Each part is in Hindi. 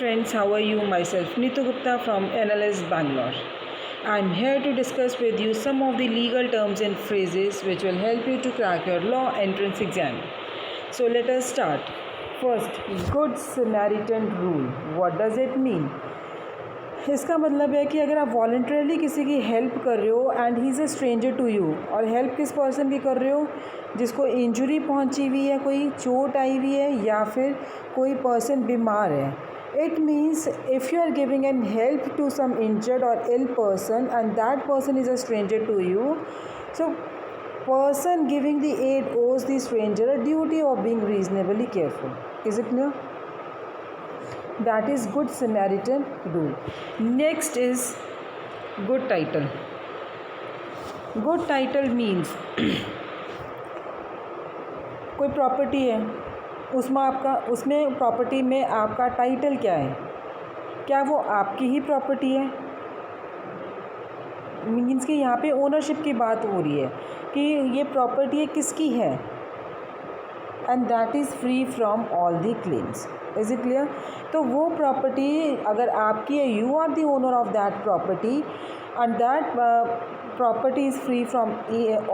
friends, how are you? Myself Neetu Gupta from NLS Bangalore. I'm here to discuss with you some of the legal terms and phrases which will help you to crack your law entrance exam. So let us start. First, Good Samaritan rule. What does it mean? इसका मतलब है कि अगर आप वॉलंटरली किसी की हेल्प कर रहे हो and he is a stranger to you, और हेल्प किस पर्सन की कर रहे हो? जिसको इंजरी पहुंची हुई है, कोई चोट आई हुई है या फिर कोई पर्सन बीमार है. It means if you are giving an help to some injured or ill person and that person is a stranger to you, so person giving the aid owes the stranger a duty of being reasonably careful. Is it clear? That is Good Samaritan rule. Next is good title. Good title means कोई प्रॉपर्टी है, उसमें प्रॉपर्टी में आपका टाइटल क्या है? क्या वो आपकी ही प्रॉपर्टी है? मीन्स कि यहाँ पे ओनरशिप की बात हो रही है कि ये प्रॉपर्टी किसकी है, and that is free from all the claims. Is it clear? तो वो प्रॉपर्टी अगर आपकी है, you are the owner of that property and that property is free from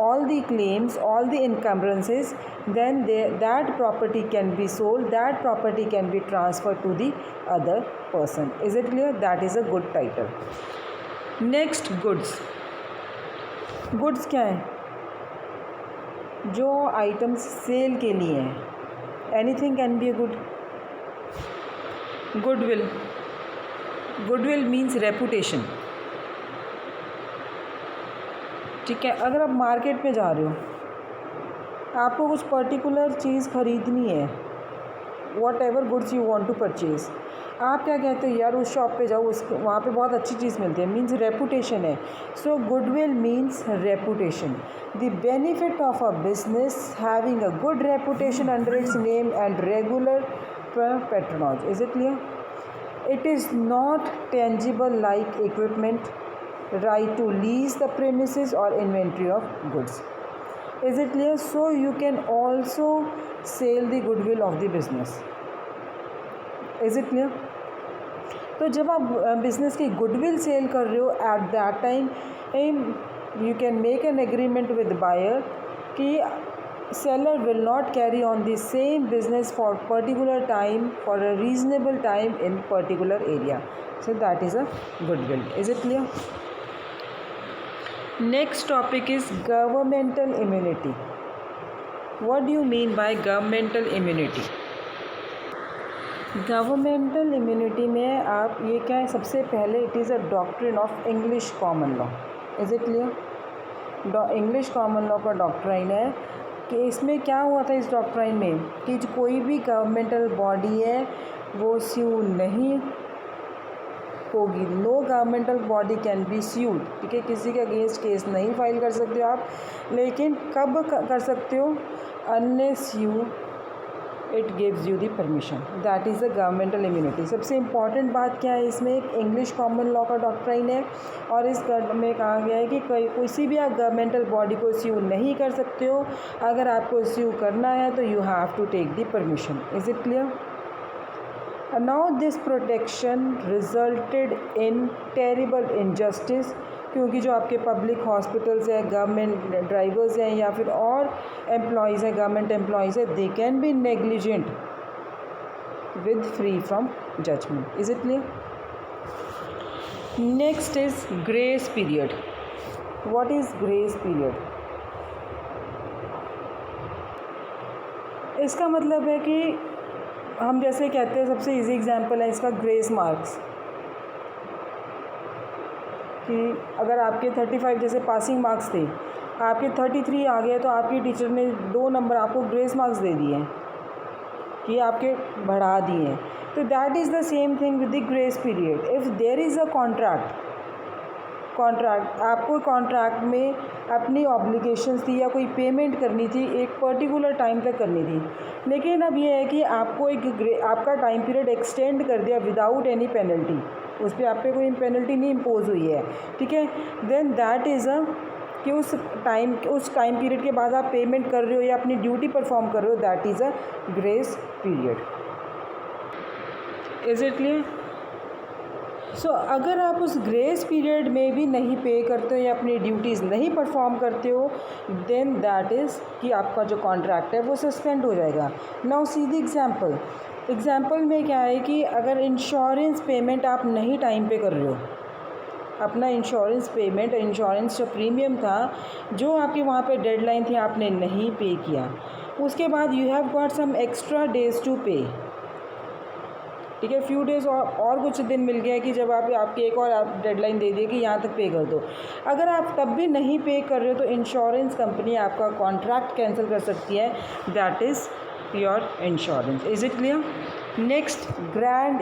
all the claims, all the encumbrances, then that property can be sold, that property can be transferred to the other person. Is it clear? That is a good title. Next, goods. Goods क्या है? जो आइटम्स सेल के लिए हैं. Anything can be a good. Goodwill. Goodwill means reputation. ठीक है, अगर आप मार्केट में जा रहे हो, आपको कुछ पर्टिकुलर चीज़ ख़रीदनी है, whatever goods you want to purchase, आप क्या कहते हो? यार उस शॉप पे जाओ, वहाँ पे बहुत अच्छी चीज़ मिलती है. मीन्स रेपुटेशन है. So goodwill means reputation. The benefit of a business having a good reputation under its name and regular patronage. Is it clear? It is not tangible like equipment, right to lease the premises or inventory of goods. Is it clear? So you can also sell the goodwill of the business. Is it clear? तो जब आप बिजनेस की गुडविल सेल कर रहे हो, at that time you can make an agreement with buyer कि seller will not carry on the same business for particular time, for a reasonable time in particular area. So that is a goodwill. Is it clear? Next topic is governmental immunity. What do you mean by governmental immunity? Governmental immunity में आप ये क्या है? सबसे पहले it is a doctrine of English common law. Is it clear? English common law का डॉक्ट्राइन है कि इसमें क्या हुआ था इस डॉक्ट्राइन में कि कोई भी गवर्नमेंटल बॉडी है वो स्यू नहीं होगी. No governmental body can be sued. ठीक है, किसी के अगेंस्ट केस नहीं फाइल कर सकते हो आप, लेकिन कब कर सकते हो? Unless you it gives you the permission. That is the governmental immunity. सबसे इम्पॉर्टेंट बात क्या है इसमें? एक इंग्लिश कॉमन लॉ का डॉक्ट्राइन है और इस में कहा गया है कि किसी भी आप गवर्नमेंटल बॉडी को स्यू नहीं कर सकते हो. अगर आपको स्यू करना है तो you have to take the permission. Is it clear? Now this protection resulted in terrible injustice, क्योंकि जो आपके पब्लिक हॉस्पिटल्स हैं, गवर्नमेंट ड्राइवर्स हैं या फिर और एम्प्लॉयज़ हैं, गवर्नमेंट एम्प्लॉयज़ हैं, they can be negligent with free from judgement. Is it clear? Next is grace period. What is grace period? इसका मतलब है कि हम जैसे कहते हैं, सबसे इजी एग्जांपल है इसका ग्रेस मार्क्स, कि अगर आपके 35 जैसे पासिंग मार्क्स थे, आपके 33 आ गए तो आपकी टीचर ने 2 नंबर आपको ग्रेस मार्क्स दे दिए हैं कि आपके बढ़ा दिए हैं. तो that is the same thing with the grace period. If there is a contract, आपको कॉन्ट्रैक्ट में अपनी ऑब्लिगेशंस थी या कोई पेमेंट करनी थी, एक पर्टिकुलर टाइम तक करनी थी, लेकिन अब ये है कि आपको आपका टाइम पीरियड एक्सटेंड कर दिया विदाउट एनी पेनल्टी, उस पर आप पे कोई पेनल्टी नहीं इम्पोज हुई है. ठीक है, देन दैट इज़ अ कि उस टाइम पीरियड के बाद आप पेमेंट कर रहे हो या अपनी ड्यूटी परफॉर्म कर रहे हो, that is a grace period. Is it clear? So अगर आप उस ग्रेस पीरियड में भी नहीं पे करते हो या अपनी ड्यूटीज़ नहीं परफॉर्म करते हो, देन दैट इज़ कि आपका जो कॉन्ट्रैक्ट है वो सस्पेंड हो जाएगा। नाउ सीधी एग्जांपल में क्या है कि अगर इंश्योरेंस पेमेंट आप नहीं टाइम पे कर रहे हो, अपना इंश्योरेंस पेमेंट, इंश्योरेंस जो प्रीमियम था, जो आपकी वहाँ पे डेडलाइन थी, आपने नहीं पे किया, उसके बाद you have got some extra days to pay, ठीक है, फ्यू डेज़ और कुछ दिन मिल गया कि जब आपकी एक और आप डेडलाइन दे दिए कि यहाँ तक पे कर दो। अगर आप तब भी नहीं पे कर रहे हो तो इंश्योरेंस कंपनी आपका कॉन्ट्रैक्ट कैंसिल कर सकती है, that is your insurance. Is it clear? Next, grand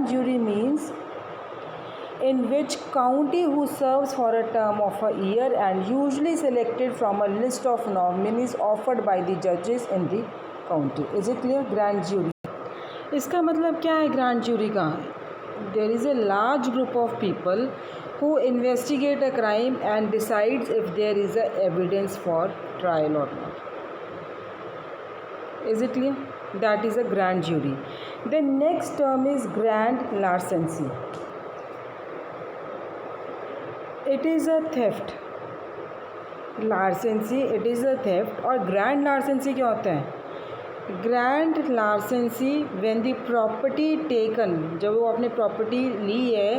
jury means in which county who serves for a term of a year and usually selected from a list of nominees offered by the judges in the county. Is it clear? Grand jury. इसका मतलब क्या है ग्रैंड ज्यूरी का? There is a large group of people who investigate a crime and decides if there is a evidence for trial or not. Is it clear? That is a grand jury. The next term is grand larceny. It is a theft. Larceny, it is a theft. और ग्रैंड लार्सेंसी क्या होता है? Grand larceny when the property taken, जब वो आपने प्रॉपर्टी ली है,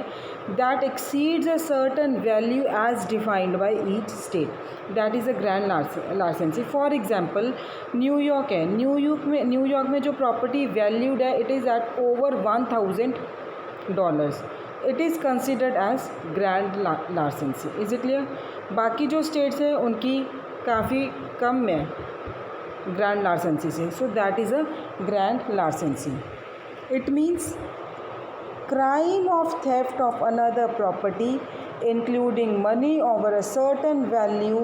that exceeds a certain value as defined by each state, that is a grand larceny. For example New York है, न्यूयॉर्क में जो प्रॉपर्टी वैल्यूड है, it is at over $1,000, it is considered as grand larceny. Is it clear? बाकी जो स्टेट्स हैं उनकी काफ़ी कम है ग्रैंड लार्सेंसी से, so that is a grand larceny. It means crime of theft of another property including money over a certain value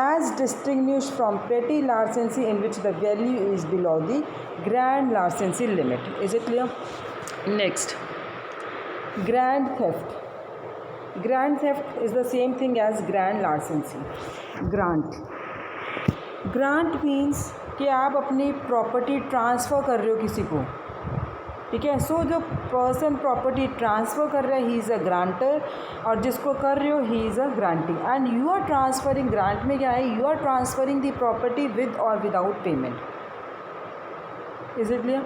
as distinguished from petty larceny in which the value is below the grand larceny limit. Is it clear? Next, grand theft. Grand theft is the same thing as grand larceny. Grant means कि आप अपनी प्रॉपर्टी ट्रांसफ़र कर रहे हो किसी को, ठीक है। सो जो पर्सन प्रॉपर्टी ट्रांसफ़र कर रहा है, ही इज़ अ ग्रांटर, और जिसको कर रहे हो, he is a granting. And you are transferring, grant में क्या है, you are transferring the property with or without payment. Is it clear?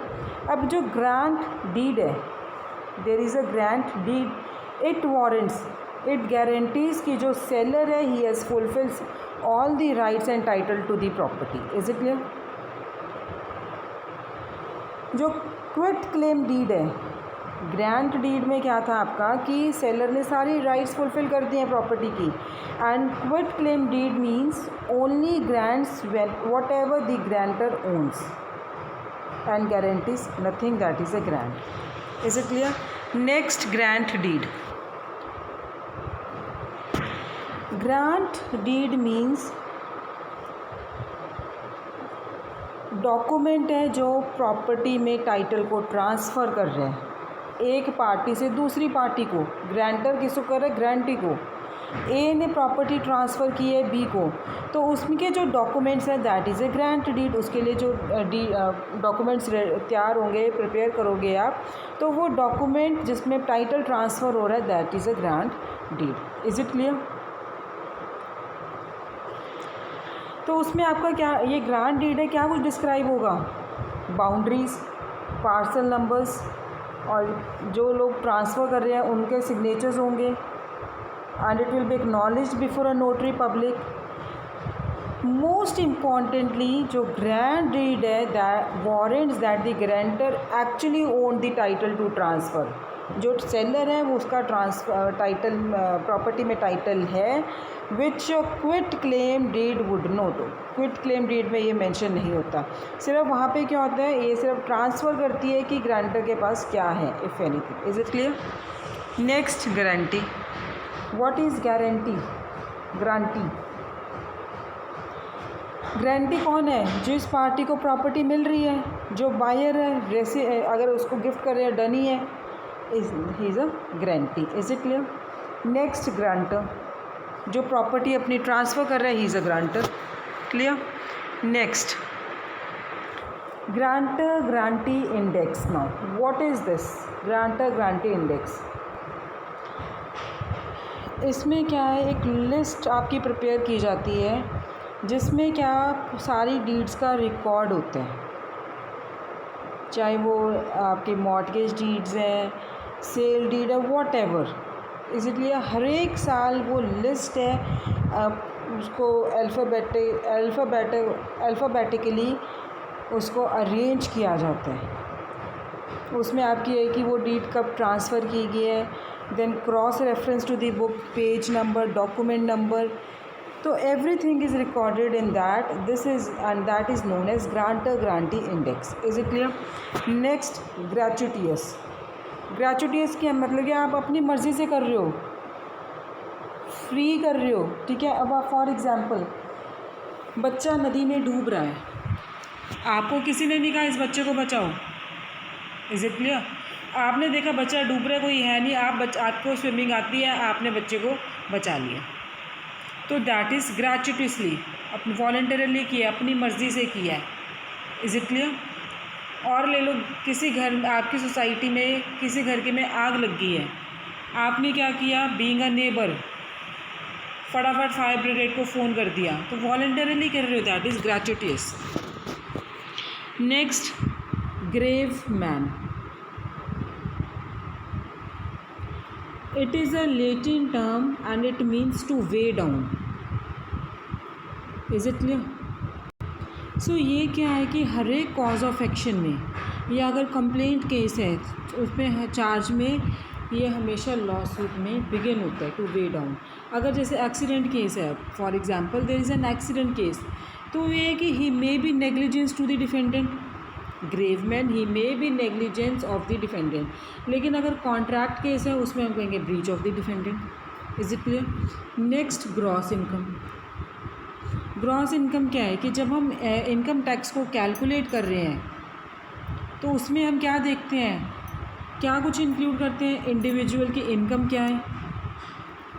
अब जो ग्रांट डीड है, there is a grant deed, it warrants, it guarantees कि जो सेलर है, he has fulfils all the rights and title to the property. Is it clear? जो क्विट क्लेम डीड है, ग्रांट डीड में क्या था आपका कि सेलर ने सारी राइट्स फुलफिल कर दी हैं प्रॉपर्टी की, and quit claim deed means only grants whatever the grantor owns and guarantees nothing, that is a grant. Is it clear? Next, grant deed. Grant deed means document है जो प्रॉपर्टी में टाइटल को ट्रांसफ़र कर रहे हैं एक पार्टी से दूसरी पार्टी को। ग्रांटर किसको कर रहा है? ग्रांटी को। ए ने प्रॉपर्टी ट्रांसफ़र की है बी को, तो उसके जो डॉक्यूमेंट्स हैं, that is a grant deed. उसके लिए जो डॉक्यूमेंट्स तैयार होंगे, प्रिपेयर करोगे आप, तो वो डॉक्यूमेंट जिसमें टाइटल ट्रांसफ़र हो रहा है, that is a grant deed. Is it clear? तो उसमें आपका क्या, ये ग्रांट डीड है, क्या कुछ डिस्क्राइब होगा? बाउंड्रीज, पार्सल नंबर्स, और जो लोग ट्रांसफ़र कर रहे हैं उनके सिग्नेचर्स होंगे, and it will be acknowledged before a notary public. Most importantly जो ग्रांट डीड है, that warrants that the grantor actually own the title to transfer. जो सेलर है वो उसका ट्रांसफ़र टाइटल, प्रॉपर्टी में टाइटल है, which quit claim deed would not. Quit claim deed में ये मेंशन नहीं होता। सिर्फ वहाँ पे क्या होता है, ये सिर्फ ट्रांसफ़र करती है कि ग्रांटर के पास क्या है, if anything. Is it clear? Next, guarantee. What is guarantee? Grantee, grantee कौन है? जिस पार्टी को प्रॉपर्टी मिल रही है, जो बायर है, अगर उसको गिफ्ट कर रहे हैं, डनी है, he is a grantee. Is it clear? Next, grantor, जो प्रॉपर्टी अपनी ट्रांसफ़र कर रहा है, he is a grantor. Clear? Next, grantor grantee index. Now what is this grantor grantee index? इसमें क्या है, एक लिस्ट आपकी प्रिपेयर की जाती है जिसमें क्या सारी डीड्स का रिकॉर्ड होता है, चाहे वो आपके मॉर्टगेज डीड्स हैं, सेल डीड है, वॉट एवर. इसलिए हर एक साल वो लिस्ट है, उसको अल्फ़ाबेटिकली उसको अरेंज किया जाता है. उसमें आपकी है कि वो डीड कब ट्रांसफ़र की गई है, then cross reference to the book, page number, document number. तो everything is recorded in that. This is and that is known as grantor grantee index. Is it clear? Next, gratuitous. Gratuitous क्या मतलब कि आप अपनी मर्ज़ी से कर रहे हो, फ्री कर रहे हो, ठीक है. अब आप फॉर एग्ज़ाम्पल, बच्चा नदी में डूब रहा है, आपको किसी ने नहीं कहा इस बच्चे को बचाओ. Is it clear? आपने देखा बच्चा डूब रहा है, कोई है नहीं, आपको स्विमिंग आती है, आपने बच्चे को बचा लिया. तो दैट इज़ ग्रेचुटसली, अपनी वॉलंटरली किया, अपनी मर्ज़ी से किया है. Is it clear? और ले लो, किसी घर, आपकी सोसाइटी में किसी घर के में आग लग गई है, आपने क्या किया, बीइंग अ नेबर, फटाफट फायर ब्रिगेड को फ़ोन कर दिया, तो वॉलंटरली कर रहे हो, that is gratuitous. Next, gravamen. It is a Latin term and it means to weigh down. Is it clear? So ये क्या है कि हर एक कॉज ऑफ एक्शन में, या अगर कंप्लेंट केस है उसमें चार्ज में, ये हमेशा लॉ सूट में बिगिन होता है, टू वे डाउन. अगर जैसे एक्सीडेंट केस है, for example there is an accident case, तो ये है कि he may be negligence to the defendant. Gravamen, he may be negligence of the defendant. लेकिन अगर कॉन्ट्रैक्ट केस है उसमें हम कहेंगे breach of the defendant. Is it clear? Next, gross income. Gross income क्या है कि जब हम इनकम टैक्स को कैलकुलेट कर रहे हैं तो उसमें हम क्या देखते हैं, क्या कुछ इंक्लूड करते हैं, इंडिविजुअल की इनकम क्या है,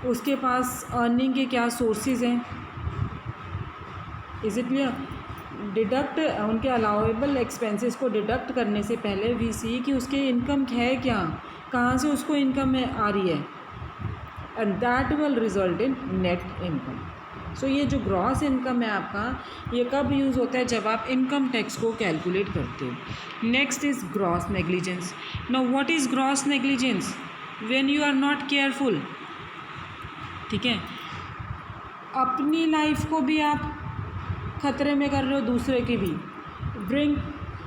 उसके पास अर्निंग के क्या सोर्सेज हैं. Is it clear? डिडक्ट, उनके अलाउेबल एक्सपेंसेस को डिडक्ट करने से पहले वी सी कि उसके इनकम है क्या, कहाँ से उसको इनकम आ रही है, and that will result in net income. So ये जो ग्रॉस इनकम है आपका, ये कब यूज़ होता है, जब आप इनकम टैक्स को कैलकुलेट करते हो. Next is gross negligence. Now what is gross negligence? When you are not careful. ठीक है, अपनी लाइफ को भी आप खतरे में कर रहे हो, दूसरे की भी. Drink,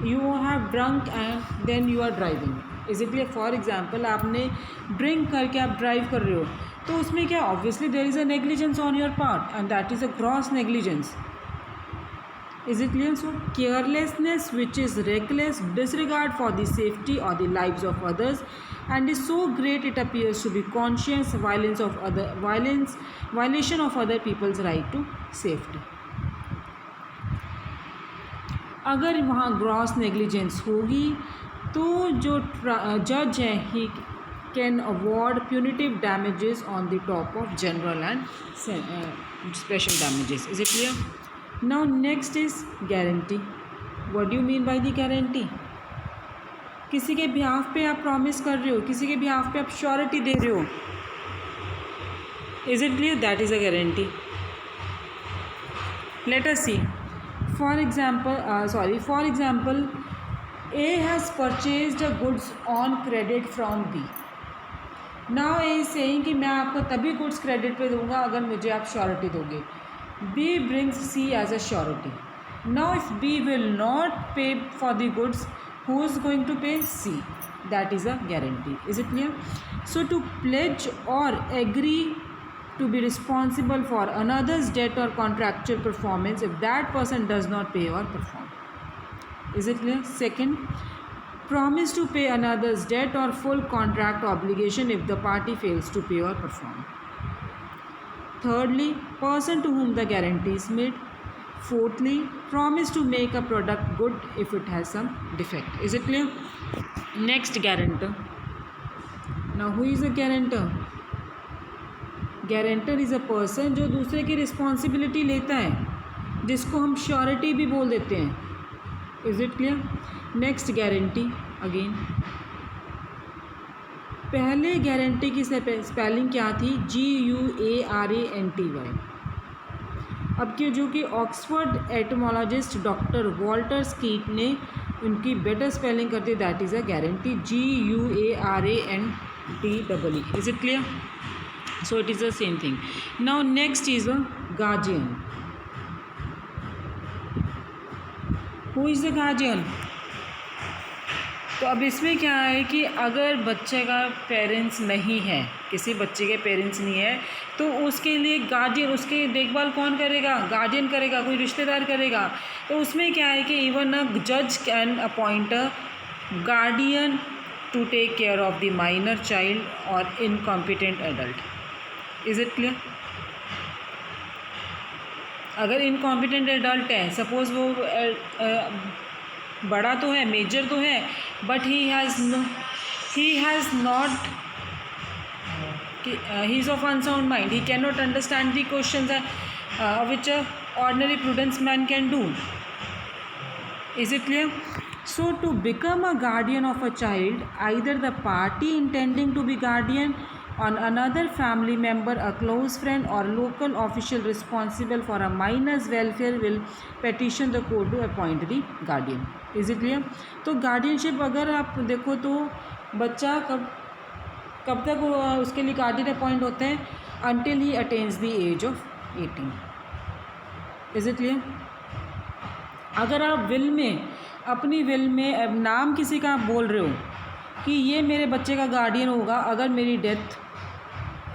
you have drunk and then you are driving. Is it clear? For example, आपने ड्रिंक करके आप ड्राइव कर रहे हो, तो उसमें क्या, obviously there is a negligence on your part and that is a gross negligence. Is it clear? So carelessness, which is reckless disregard for the safety or the lives of others, and is so great it appears to be conscious violation of other people's right to safety. अगर वहाँ ग्रॉस नेग्लिजेंस होगी तो जो जज है, he can award punitive damages on the top of general and special damages. Is it clear? Now next is guarantee. What do you mean by the guarantee? किसी के बिहाफ पे आप प्रॉमिस कर रहे हो, किसी के बिहाफ पे आप श्योरिटी दे रहे हो. Is it clear? That is a guarantee. Let us see. For example, A has purchased a goods on credit from B. Now A is saying कि मैं आपको तभी goods credit पे दूंगा अगर मुझे आप श्योरिटी दोगे. B brings C as a surety. Now if B will not pay for the goods, who is going to pay? C. That is a guarantee. Is it clear? So to pledge or agree to be responsible for another's debt or contractual performance if that person does not pay or perform. Is it clear? Second, promise to pay another's debt or full contract obligation if the party fails to pay or perform. Thirdly, person to whom the guarantee is made. Fourthly, promise to make a product good if it has some defect. Is it clear? Next, guarantor. Now who is a guarantor? Guarantor is a person जो दूसरे की रिस्पॉन्सिबिलिटी लेता है, जिसको हम श्योरिटी भी बोल देते हैं. Is it clear? Next guarantee again, पहले गारंटी की स्पेलिंग क्या थी? GUARANTY। अब के जो कि ऑक्सफोर्ड एटमोलॉजिस्ट डॉक्टर वॉल्टर स्कीट ने उनकी बेटर स्पेलिंग करती है, that is a guarantee, GUARANTEE। Is it clear? So it is the same thing. Now next is a guardian. Who is the guardian? तो अब इसमें क्या है कि अगर बच्चे का पेरेंट्स नहीं है, किसी बच्चे के पेरेंट्स नहीं है, तो उसके लिए गार्जियन, उसकी देखभाल कौन करेगा? गार्जियन करेगा, कोई रिश्तेदार करेगा. तो उसमें क्या है कि इवन अ जज can appoint a guardian to take care of the minor child और incompetent adult. Is it clear? अगर इनकॉम्पिटेंट एडल्ट है, सपोज वो बड़ा तो है, मेजर तो है, but he has not, he is of unsound mind, he can not understand the questions which a ordinary prudence man can do. Is it clear? So to become a guardian of a child, either the party intending to be guardian on another family member, a close friend or local official responsible for a minor's welfare will petition the court to appoint the guardian. Is it clear? तो गार्डियनशिप अगर आप देखो तो बच्चा कब तक उसके लिए गार्डियन अपॉइंट होते हैं? until he attains the age of 18. Is it clear? अगर आप विल में, अपनी विल में नाम किसी का आप बोल रहे हो कि ये मेरे बच्चे का गार्डियन होगा अगर मेरी डेथ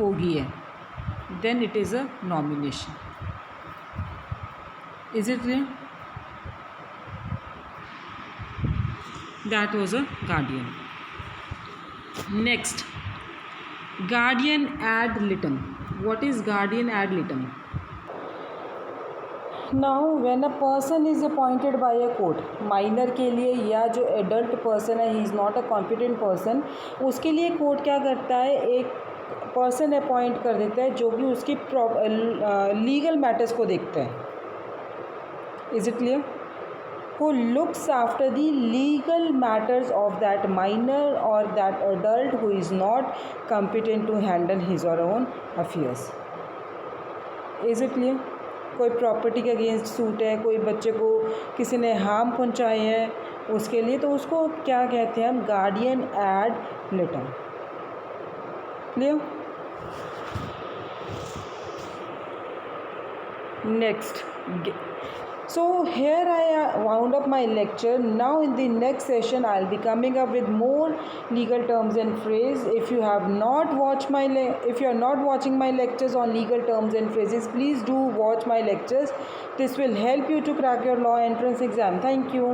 होगी है, then it is a nomination. Is it clear? That was a guardian. Next, guardian ad litem. What is guardian ad litem? Now when a person is appointed by a court, minor के लिए या जो एडल्ट पर्सन है, he is not a competent person, उसके लिए कोर्ट क्या करता है? एक पर्सन अपॉइंट कर देता है जो कि उसकी लीगल मैटर्स को देखता है. Is it clear? who looks after the legal matters of that minor or that adult who is not competent to handle his or her own affairs. Is it clear? कोई प्रॉपर्टी के अगेंस्ट सूट है, कोई बच्चे को किसी ने हार्म पहुंचाए है, उसके लिए, तो उसको क्या कहते हैं हम? Guardian ad litem. Clear? Next, so here I wound up my lecture. Now in the next session I'll be coming up with more legal terms and phrase. If you are not watching my lectures on legal terms and phrases, please do watch my lectures. This will help you to crack your law entrance exam. Thank you.